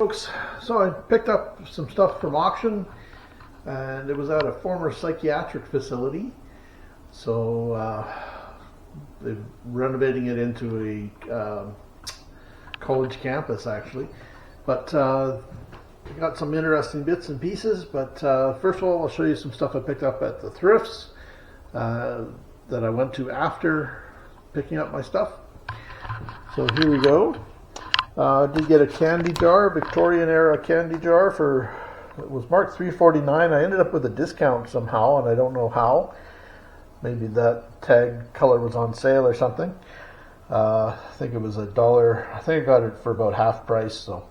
folks, so I picked up some stuff from auction, and it was at a former psychiatric facility. So they're renovating it into a college campus actually. But I got some interesting bits and pieces. But first of all, I'll show you some stuff I picked up at the thrifts that I went to after picking up my stuff. So here we go. I did get a candy jar, Victorian era candy jar for, it was marked $3.49. I ended up with a discount somehow, and I don't know how. Maybe that tag color was on sale or something. I think it was $1. I think I got it for about half price. So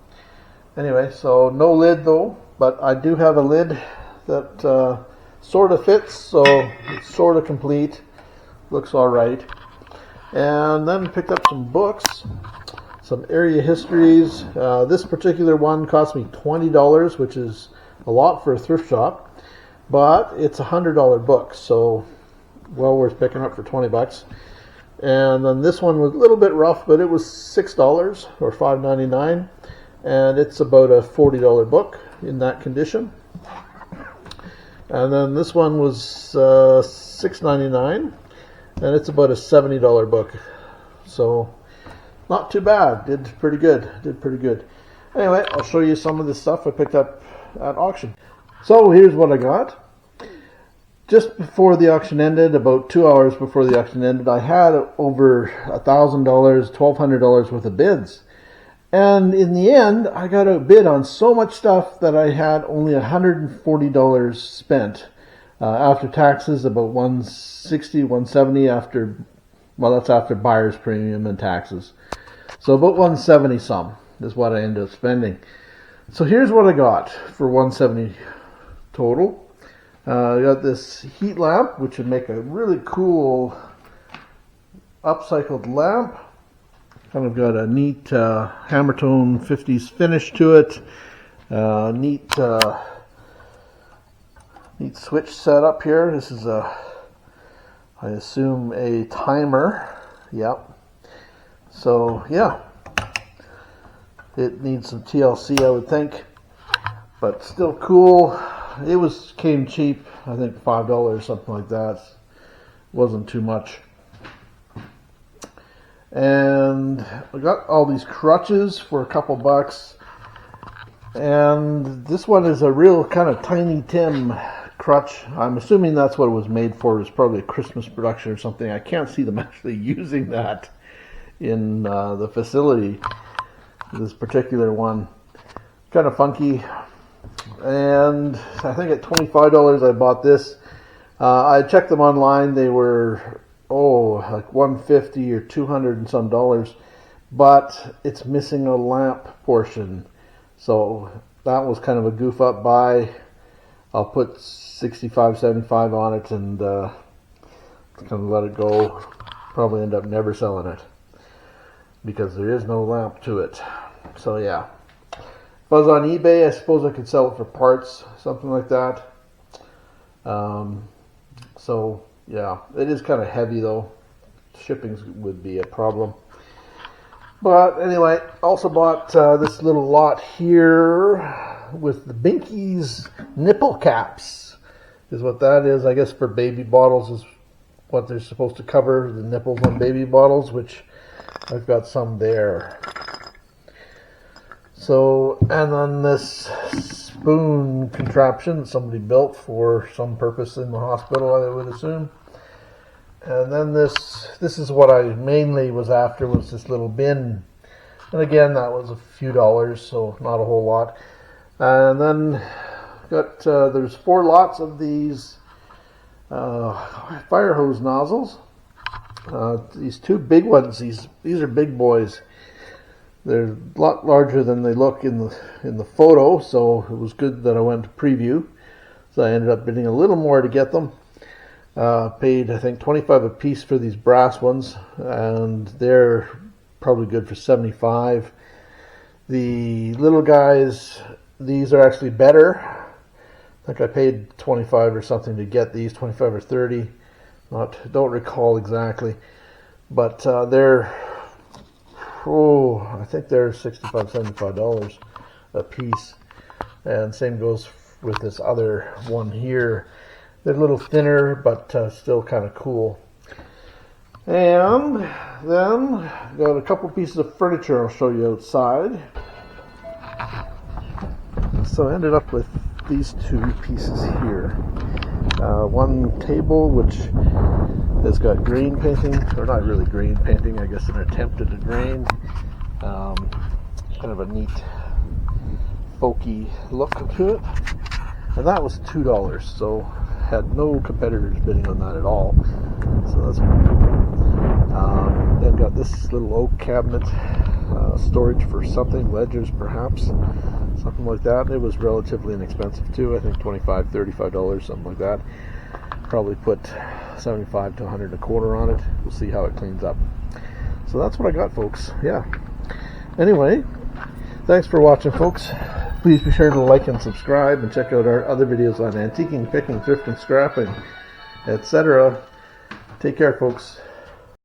anyway, so no lid though, but I do have a lid that sort of fits, so it's sort of complete. Looks all right. And then picked up some books. Some area histories. This particular one cost me $20, which is a lot for a thrift shop, but it's a $100 book, so well worth picking up for 20 bucks. And then this one was a little bit rough, but it was $6 or $5.99, and it's about a $40 book in that condition. And then this one was $6.99, and it's about a $70 book. So not too bad. Did pretty good. Anyway, I'll show you some of the stuff I picked up at auction. So here's what I got. Just before the auction ended, about 2 hours before the auction ended, I had over $1,000, $1,200 worth of bids. And in the end, I got outbid on so much stuff that I had only $140 spent. After taxes, about $160, $170 after, well, that's after buyer's premium and taxes. So about $170 some is what I ended up spending. So here's what I got for $170 total. I got this heat lamp, which would make a really cool upcycled lamp. Kind of got a neat hammer tone 50s finish to it. Neat switch setup here. This is I assume a timer. Yep. So yeah, it needs some TLC, I would think, but still cool. It came cheap, I think $5, something like that. Wasn't too much. And I got all these crutches for a couple bucks. And this one is a real kind of Tiny Tim crutch. I'm assuming that's what it was made for. It was probably a Christmas production or something. I can't see them actually using that in the facility. This particular one, kind of funky. And I think at $25 I bought this. I checked them online. They were like $150 or $200 and some dollars, but it's missing a lamp portion. So that was kind of a goof up buy. I'll put $65, $75 on it and kind of let it go. Probably end up never selling it because there is no lamp to it. So yeah. If I was on eBay, I suppose I could sell it for parts, something like that. So yeah, it is kind of heavy though. Shipping would be a problem. But anyway, also bought this little lot here with the Binkies nipple caps, is what that is. I guess for baby bottles is what they're supposed to cover, the nipples on baby bottles, which I've got some there. So, and then this spoon contraption that somebody built for some purpose in the hospital, I would assume. And then this is what I mainly was after, was this little bin. And again, that was a few dollars, so not a whole lot. And then got there's 4 lots of these fire hose nozzles. These 2 big ones. These are big boys. They're a lot larger than they look in the photo, so it was good that I went to preview. So I ended up bidding a little more to get them. Paid, I think, $25 a piece for these brass ones, and they're probably good for $75. The little guys, these are actually better. I think I paid $25 or something to get these, $25 or $30. Don't recall exactly, but they're I think they're $65, $75. a piece. And same goes with this other one here. They're a little thinner, but still kind of cool. And then got a couple pieces of furniture I'll show you outside. So I ended up with these two pieces here. One table which has got grain painting, or not really grain painting, I guess an attempt at a grain. Kind of a neat folky look to it. And that was $2, so had no competitors bidding on that at all. So that's pretty cool. Then got this little oak cabinet, storage for something, ledgers perhaps, something like that. It was relatively inexpensive too, I think $25, $35, something like that. Probably put 75 to 100 a quarter on it. We'll see how it cleans up. So that's what I got, folks. Yeah. Anyway, thanks for watching, folks. Please be sure to like and subscribe, and check out our other videos on antiquing, picking, thrifting, scrapping, etc. Take care, folks.